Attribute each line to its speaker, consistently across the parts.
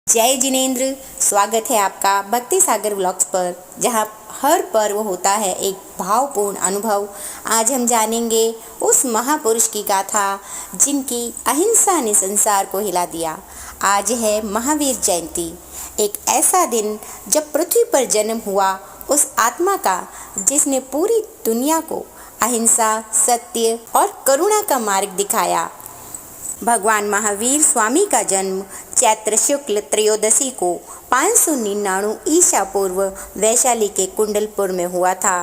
Speaker 1: जय जिनेंद्र। स्वागत है आपका भक्ति सागर व्लॉग्स पर, जहां हर पर्व होता है एक भावपूर्ण अनुभव। आज हम जानेंगे उस महापुरुष की गाथा जिनकी अहिंसा ने संसार को हिला दिया। आज है महावीर जयंती, एक ऐसा दिन जब पृथ्वी पर जन्म हुआ उस आत्मा का जिसने पूरी दुनिया को अहिंसा, सत्य और करुणा का मार्ग दिखाया। भगवान महावीर स्वामी का जन्म चैत्र शुक्ल त्रयोदशी को 599 ईसा पूर्व वैशाली के कुंडलपुर में हुआ था।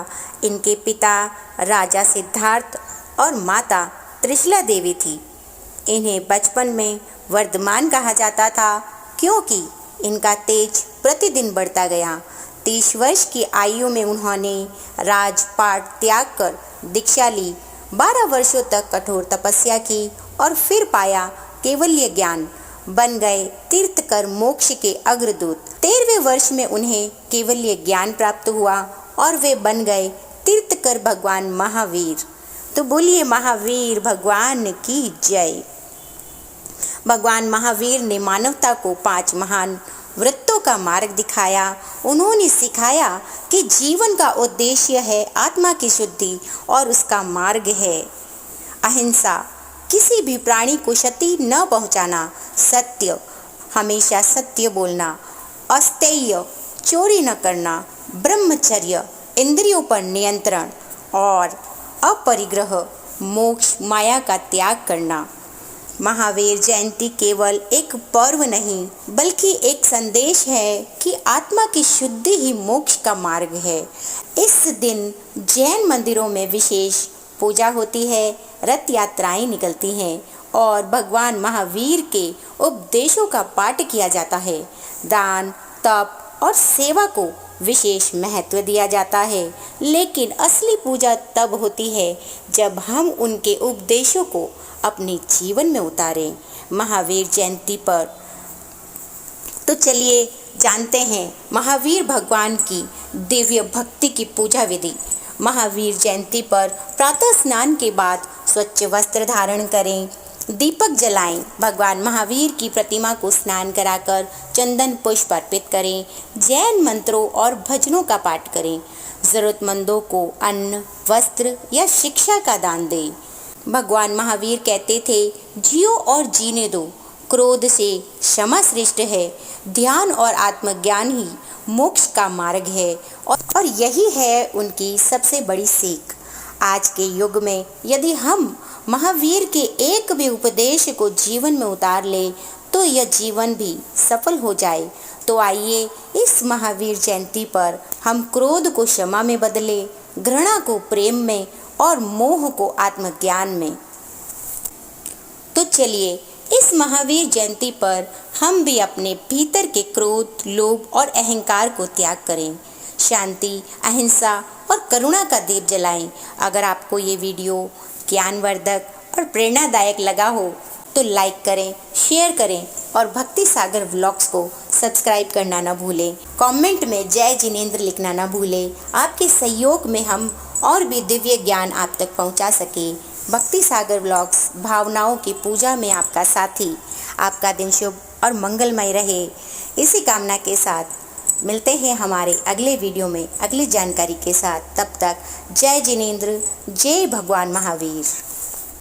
Speaker 1: इनके पिता राजा सिद्धार्थ और माता त्रिशला देवी थी। इन्हें बचपन में वर्धमान कहा जाता था क्योंकि इनका तेज प्रतिदिन बढ़ता गया। 30 वर्ष की आयु में उन्होंने राजपाट त्याग कर दीक्षा ली। 12 वर्षों तक कठोर तपस्या की और फिर पाया केवल्य ज्ञान। बन गए तीर्थकर मोक्ष के अग्रदूत। 13वें वर्ष में उन्हें केवल्य ज्ञान प्राप्त हुआ और वे बन गए तीर्थकर भगवान महावीर। तो बोलिए महावीर भगवान की जय। भगवान महावीर ने मानवता को 5 महान व्रतों का मार्ग दिखाया। उन्होंने सिखाया कि जीवन का उद्देश्य है आत्मा की शुद्धि और उसका मार्ग है अहिंसा, किसी भी प्राणी को क्षति न पहुंचाना, सत्य, हमेशा सत्य बोलना, अस्तेय, चोरी न करना, ब्रह्मचर्य, इंद्रियों पर नियंत्रण और अपरिग्रह, मोक्ष, माया का त्याग करना। महावीर जयंती केवल एक पर्व नहीं बल्कि एक संदेश है कि आत्मा की शुद्धि ही मोक्ष का मार्ग है। इस दिन जैन मंदिरों में विशेष पूजा होती है, रथ यात्राएं निकलती हैं और भगवान महावीर के उपदेशों का पाठ किया जाता है। दान, तप और सेवा को विशेष महत्व दिया जाता है, लेकिन असली पूजा तब होती है जब हम उनके उपदेशों को अपने जीवन में उतारें। महावीर जयंती पर तो चलिए जानते हैं महावीर भगवान की दिव्य भक्ति की पूजा विधि। महावीर जयंती पर प्रातः स्नान के बाद स्वच्छ वस्त्र धारण करें, दीपक जलाएं, भगवान महावीर की प्रतिमा को स्नान कराकर चंदन पुष्प अर्पित करें, जैन मंत्रों और भजनों का पाठ करें, जरूरतमंदों को अन्न, वस्त्र या शिक्षा का दान दें। भगवान महावीर कहते थे, जियो और जीने दो, क्रोध से क्षमा श्रेष्ठ है, ध्यान और आत्मज्ञान ही मोक्ष का मार्ग है और यही है उनकी सबसे बड़ी सीख। आज के युग में यदि हम महावीर के एक भी उपदेश को जीवन में उतार ले तो यह जीवन भी सफल हो जाए। तो आइए इस महावीर जयंती पर हम क्रोध को क्षमा में बदले, घृणा को प्रेम में और मोह को आत्मज्ञान में। तो चलिए इस महावीर जयंती पर हम भी अपने भीतर के क्रोध, लोभ और अहंकार को त्याग करें, शांति, अहिंसा और करुणा का दीप जलाएं। अगर आपको ये वीडियो ज्ञानवर्धक और प्रेरणादायक लगा हो तो लाइक करें, शेयर करें और भक्ति सागर व्लॉग्स को सब्सक्राइब करना ना भूलें। कमेंट में जय जिनेंद्र लिखना ना भूलें। आपके सहयोग में हम और भी दिव्य ज्ञान आप तक पहुंचा सके। भक्ति सागर व्लॉग्स भावनाओं की पूजा में आपका साथी। आपका दिन शुभ और मंगलमय रहे, इसी कामना के साथ मिलते हैं हमारे अगले वीडियो में अगली जानकारी के साथ। तब तक जय जिनेंद्र, जय भगवान महावीर।